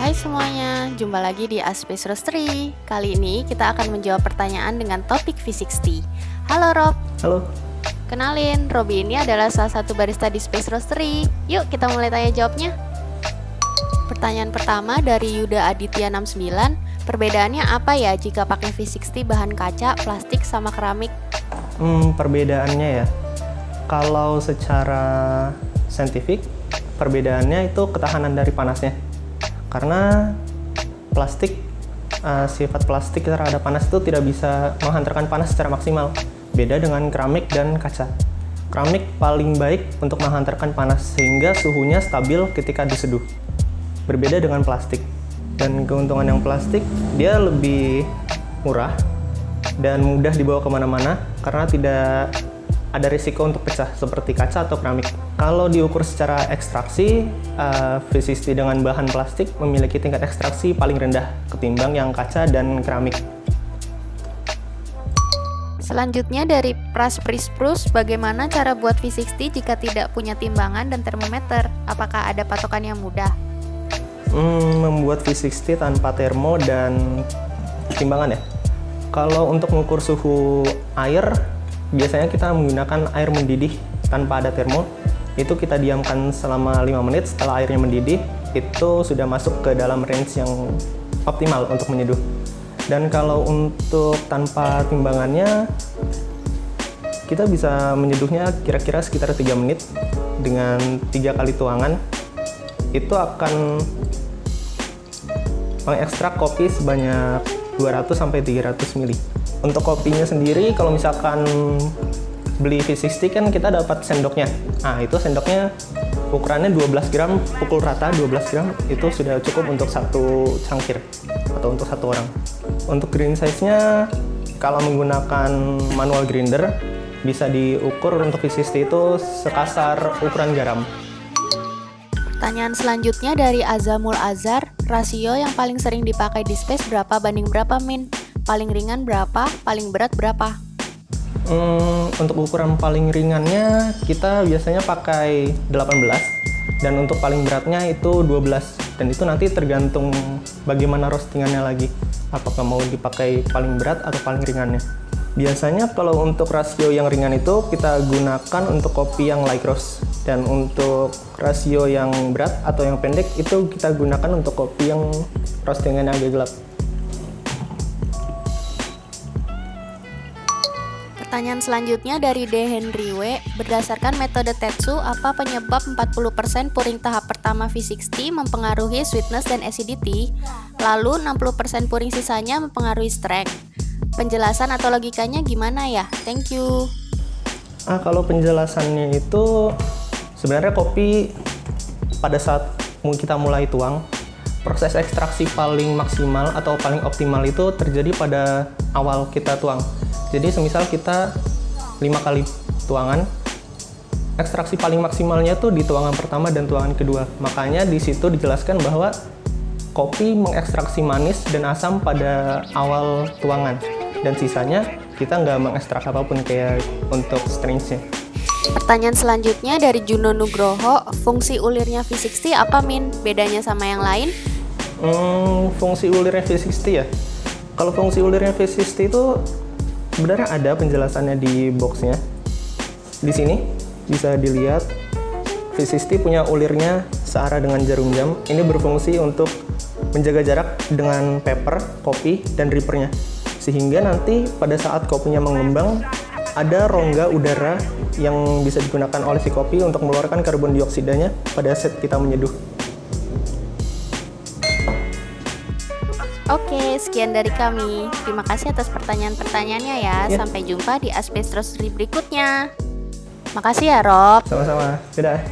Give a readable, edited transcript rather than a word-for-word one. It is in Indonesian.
Hai semuanya, jumpa lagi di Aspes Roastery. Kali ini kita akan menjawab pertanyaan dengan topik V60. Halo Rob. Halo. Kenalin, Robi ini adalah salah satu barista di Space Roastery. Yuk kita mulai tanya jawabnya. Pertanyaan pertama dari Yuda Aditya 69. Perbedaannya apa ya jika pakai V60 bahan kaca, plastik, sama keramik? Perbedaannya ya, kalau secara saintifik, perbedaannya itu ketahanan dari panasnya. Karena plastik, sifat plastik terhadap panas itu tidak bisa menghantarkan panas secara maksimal. Beda dengan keramik dan kaca. Keramik paling baik untuk menghantarkan panas sehingga suhunya stabil ketika diseduh. Berbeda dengan plastik. Dan keuntungan yang plastik, dia lebih murah dan mudah dibawa kemana-mana karena tidak ada risiko untuk pecah seperti kaca atau keramik. Kalau diukur secara ekstraksi, V60 dengan bahan plastik memiliki tingkat ekstraksi paling rendah ketimbang yang kaca dan keramik. Selanjutnya dari Pras Prisprus, bagaimana cara buat V60 jika tidak punya timbangan dan termometer? Apakah ada patokan yang mudah? Membuat V60 tanpa termo dan timbangan ya. Kalau untuk mengukur suhu air, biasanya kita menggunakan air mendidih tanpa ada termo. Itu kita diamkan selama 5 menit. Setelah airnya mendidih, itu sudah masuk ke dalam range yang optimal untuk menyeduh. Dan kalau untuk tanpa timbangannya, kita bisa menyeduhnya kira-kira sekitar 3 menit dengan 3 kali tuangan. Itu akan mengekstrak kopi sebanyak 200-300 ml. Untuk kopinya sendiri, kalau misalkan beli V60 kan kita dapat sendoknya. Nah, itu sendoknya ukurannya 12 gram, pukul rata 12 gram, itu sudah cukup untuk satu cangkir atau untuk satu orang. Untuk grind size-nya, kalau menggunakan manual grinder, bisa diukur untuk V60 itu sekasar ukuran garam. Pertanyaan selanjutnya dari Azamul Azhar, rasio yang paling sering dipakai di Space berapa banding berapa Min? Paling ringan berapa? Paling berat berapa? Untuk ukuran paling ringannya kita biasanya pakai 18 dan untuk paling beratnya itu 12, dan itu nanti tergantung bagaimana roastingannya lagi, apakah mau dipakai paling berat atau paling ringannya. Biasanya kalau untuk rasio yang ringan itu kita gunakan untuk kopi yang light roast, dan untuk rasio yang berat atau yang pendek itu kita gunakan untuk kopi yang roastingannya agak gelap. Pertanyaan selanjutnya dari D. Henry W. Berdasarkan metode Tetsu, apa penyebab 40% puring tahap pertama V60 mempengaruhi sweetness dan acidity, lalu 60% puring sisanya mempengaruhi strength? Penjelasan atau logikanya gimana ya? Thank you. Kalau penjelasannya itu sebenarnya kopi pada saat kita mulai tuang, proses ekstraksi paling maksimal atau paling optimal itu terjadi pada awal kita tuang. Jadi semisal kita 5 kali tuangan, ekstraksi paling maksimalnya tuh di tuangan pertama dan tuangan kedua. Makanya di situ dijelaskan bahwa kopi mengekstraksi manis dan asam pada awal tuangan, dan sisanya kita nggak mengekstrak apapun kayak untuk strains-nya. Pertanyaan selanjutnya dari Juno Nugroho, fungsi ulirnya V60 apa Min? Bedanya sama yang lain? Fungsi ulirnya V60 ya. Kalau fungsi ulirnya V60 itu sebenarnya ada penjelasannya di boxnya. Di sini bisa dilihat V60 punya ulirnya searah dengan jarum jam. Ini berfungsi untuk menjaga jarak dengan paper, kopi, dan drippernya. Sehingga nanti pada saat kopinya mengembang, ada rongga udara yang bisa digunakan oleh si kopi untuk mengeluarkan karbon dioksidanya pada saat kita menyeduh. Oke, sekian dari kami. Terima kasih atas pertanyaan-pertanyaannya ya. Sampai jumpa di Aspes Roastery berikutnya. Makasih ya Rob. Sama-sama. Dadah.